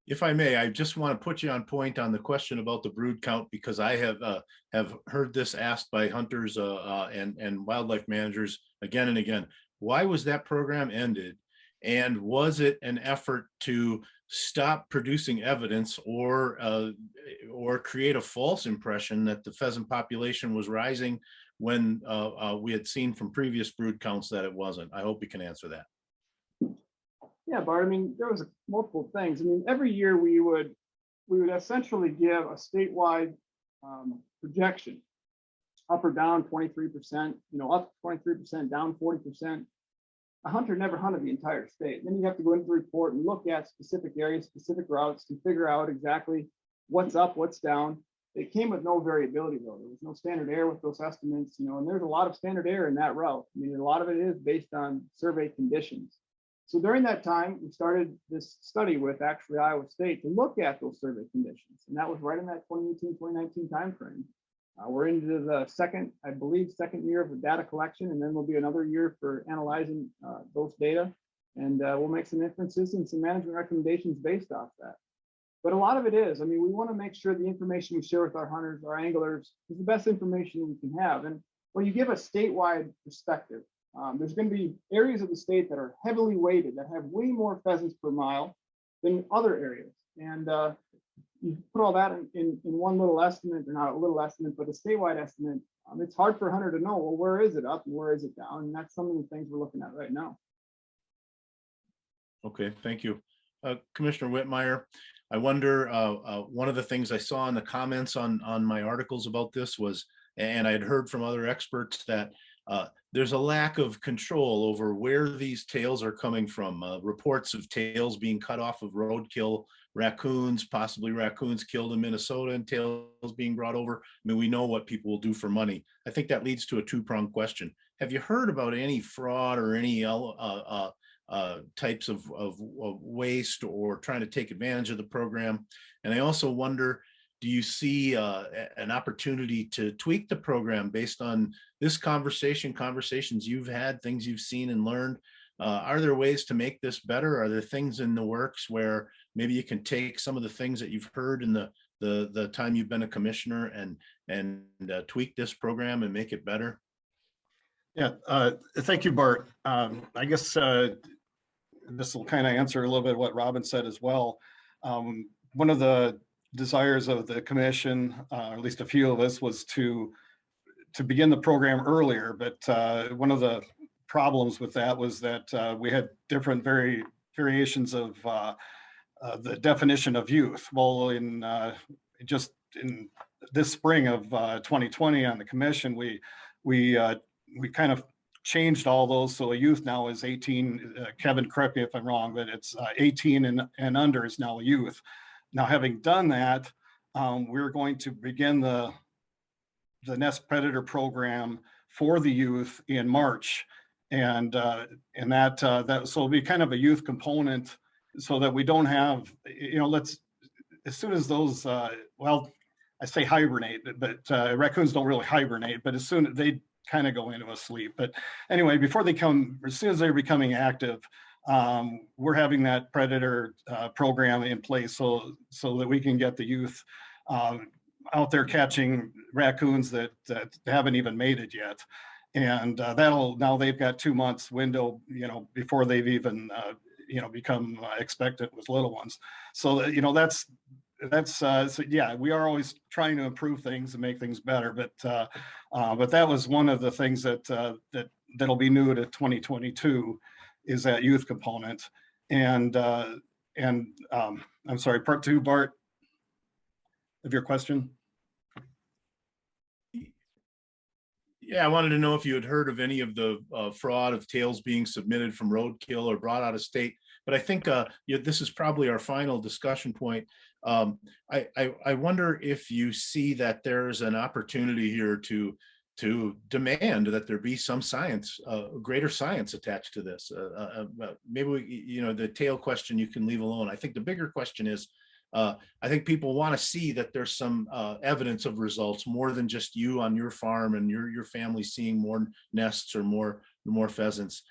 If I may, I just want to put you on point on the question about the brood count, because I have heard this asked by hunters and wildlife managers again and again. Why was that program ended? And was it an effort to stop producing evidence or create a false impression that the pheasant population was rising when we had seen from previous brood counts that it wasn't? I hope you can answer that. Yeah, Bart, I mean, there was multiple things. I mean, every year we would essentially give a statewide projection, up or down 23%, up 23%, down 40%. A hunter never hunted the entire state. Then you have to go into the report and look at specific areas, specific routes to figure out exactly what's up, what's down. It came with no variability though. There was no standard error with those estimates, and there's a lot of standard error in that route. I mean, a lot of it is based on survey conditions. So during that time, we started this study with actually Iowa State to look at those survey conditions. And that was right in that 2018, 2019 timeframe. We're into the second year of the data collection, and then there'll be another year for analyzing those data. And we'll make some inferences and some management recommendations based off that. But a lot of it is, I mean, we want to make sure the information we share with our hunters, our anglers, is the best information we can have. And when you give a statewide perspective, there's going to be areas of the state that are heavily weighted, that have way more pheasants per mile than other areas. And you put all that in one little estimate, or not a little estimate, but a statewide estimate. It's hard for a hunter to know, well, where is it up and where is it down? And that's some of the things we're looking at right now. Okay, thank you. Commissioner Whitmire, I wonder, one of the things I saw in the comments on my articles about this was, and I had heard from other experts, that there's a lack of control over where these tails are coming from. Reports of tails being cut off of roadkill raccoons, possibly raccoons killed in Minnesota, and tails being brought over. I mean, we know what people will do for money. I think that leads to a two-pronged question. Have you heard about any fraud or any types of waste or trying to take advantage of the program? And I also wonder, do you see an opportunity to tweak the program based on this conversations you've had, things you've seen and learned? Are there ways to make this better? Are there things in the works where maybe you can take some of the things that you've heard in the time you've been a commissioner and tweak this program and make it better? Yeah, thank you, Bart. I guess this will kind of answer a little bit what Robin said as well. one of the desires of the commission, or at least a few of us, was to begin the program earlier. But one of the problems with that was that we had different variations of the definition of youth. Well, in just in this spring of 2020 on the commission, we kind of changed all those. So a youth now is 18. Kevin, correct me if I'm wrong, but it's 18 and under is now a youth. Now, having done that, we're going to begin the nest predator program for the youth in March, and that so it'll be kind of a youth component, so that we don't have, let's, as soon as those well, I say hibernate, but raccoons don't really hibernate, but as soon as they kind of go into a sleep. But anyway, before they come, as soon as they're becoming active, we're having that predator program in place, so that we can get the youth out there catching raccoons that haven't even mated yet. And that'll, now they've got 2 months window, before they've even become expectant with little ones. So that's so yeah, we are always trying to improve things and make things better, but that was one of the things that'll be new to 2022, is that youth component. And I'm sorry, part two, Bart, of your question. Yeah, I wanted to know if you had heard of any of the fraud of tails being submitted from roadkill or brought out of state. But I think this is probably our final discussion point. I wonder if you see that there's an opportunity here to demand that there be some science, greater science attached to this. Maybe the tail question you can leave alone. I think the bigger question is, I think people want to see that there's some evidence of results, more than just you on your farm and your family seeing more nests or more pheasants.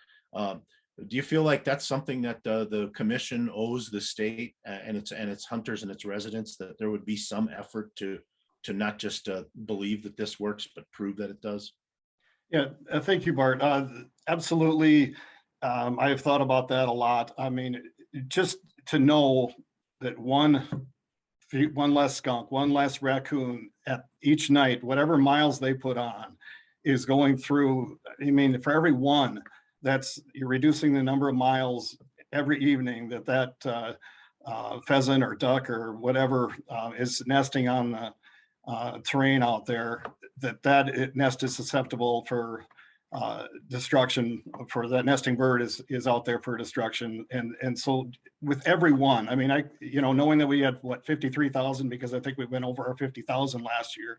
Do you feel like that's something that the commission owes the state and its hunters and its residents, that there would be some effort to not just believe that this works, but prove that it does? Yeah, thank you, Bart. Absolutely. I have thought about that a lot. I mean, just to know that one less skunk, one less raccoon at each night, whatever miles they put on, is going through. I mean, for every one, you're reducing the number of miles every evening that pheasant or duck or whatever is nesting on the terrain out there, that nest is susceptible for destruction, for that nesting bird is out there for destruction. And so with every one, I mean, knowing that we had 53,000, because I think we went over our 50,000 last year,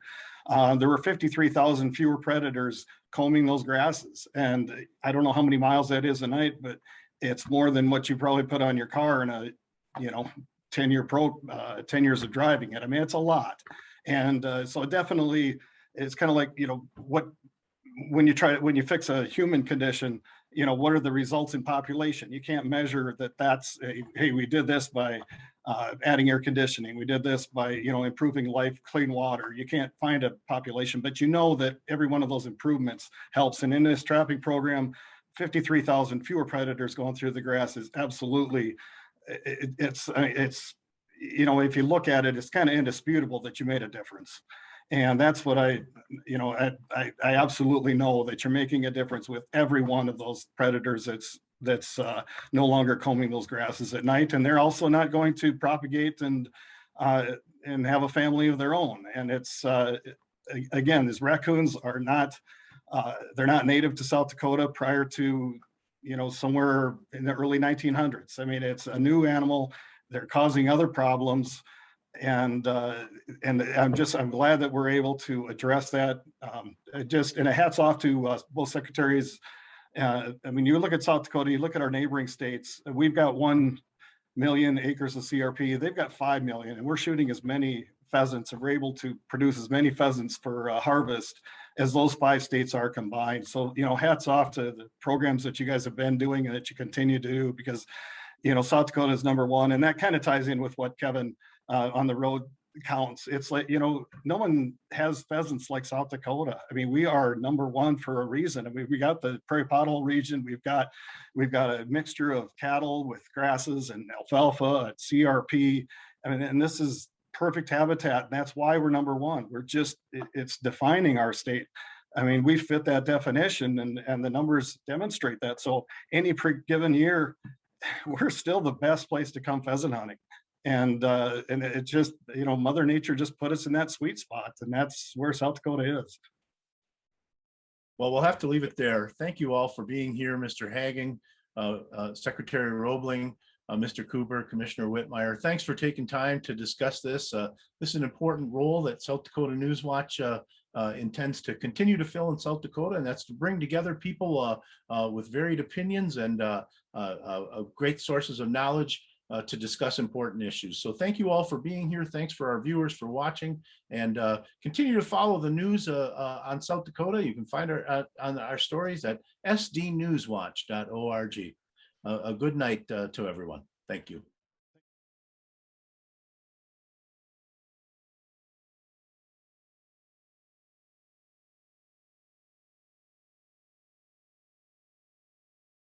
there were 53,000 fewer predators combing those grasses. And I don't know how many miles that is a night, but it's more than what you probably put on your car in a 10 years of driving it. I mean, it's a lot. And so definitely it's kind of like, when you fix a human condition, what are the results in population? You can't measure that's, hey, we did this by adding air conditioning. We did this by, improving life, clean water. You can't find a population, but that every one of those improvements helps. And in this trapping program, 53,000 fewer predators going through the grass is absolutely, it's if you look at it, it's kind of indisputable that you made a difference. And that's what I absolutely know, that you're making a difference with every one of those predators that's no longer combing those grasses at night. And they're also not going to propagate and have a family of their own. And it's, again, these raccoons are not, they're not native to South Dakota prior to, somewhere in the early 1900s. I mean, it's a new animal. They're causing other problems. And I'm glad that we're able to address that. And a hats off to both secretaries. I mean, you look at South Dakota, you look at our neighboring states, we've got 1 million acres of CRP. They've got 5 million, and we're shooting as many pheasants, and we're able to produce as many pheasants for harvest as those 5 states are combined. So, hats off to the programs that you guys have been doing and that you continue to do, because, South Dakota is number one. And that kind of ties in with what Kevin on the road counts. It's like, no one has pheasants like South Dakota. I mean, we are number one for a reason. I mean, we got the prairie pothole region. We've got a mixture of cattle with grasses and alfalfa and CRP. I mean, and this is perfect habitat. And that's why we're number one. We're just, it's defining our state. I mean, we fit that definition and the numbers demonstrate that. So any given year, we're still the best place to come pheasant hunting. And it just, you know, Mother Nature just put us in that sweet spot, and that's where South Dakota is. Well, we'll have to leave it there. Thank you all for being here, Mr. Hagging, Secretary Roebling, Mr. Cooper, Commissioner Whitmire. Thanks for taking time to discuss this. This is an important role that South Dakota News Watch intends to continue to fill in South Dakota, and that's to bring together people with varied opinions and great sources of knowledge to discuss important issues. So thank you all for being here. Thanks for our viewers for watching, and continue to follow the news on South Dakota. You can find our stories at sdnewswatch.org. A good night to everyone. Thank you.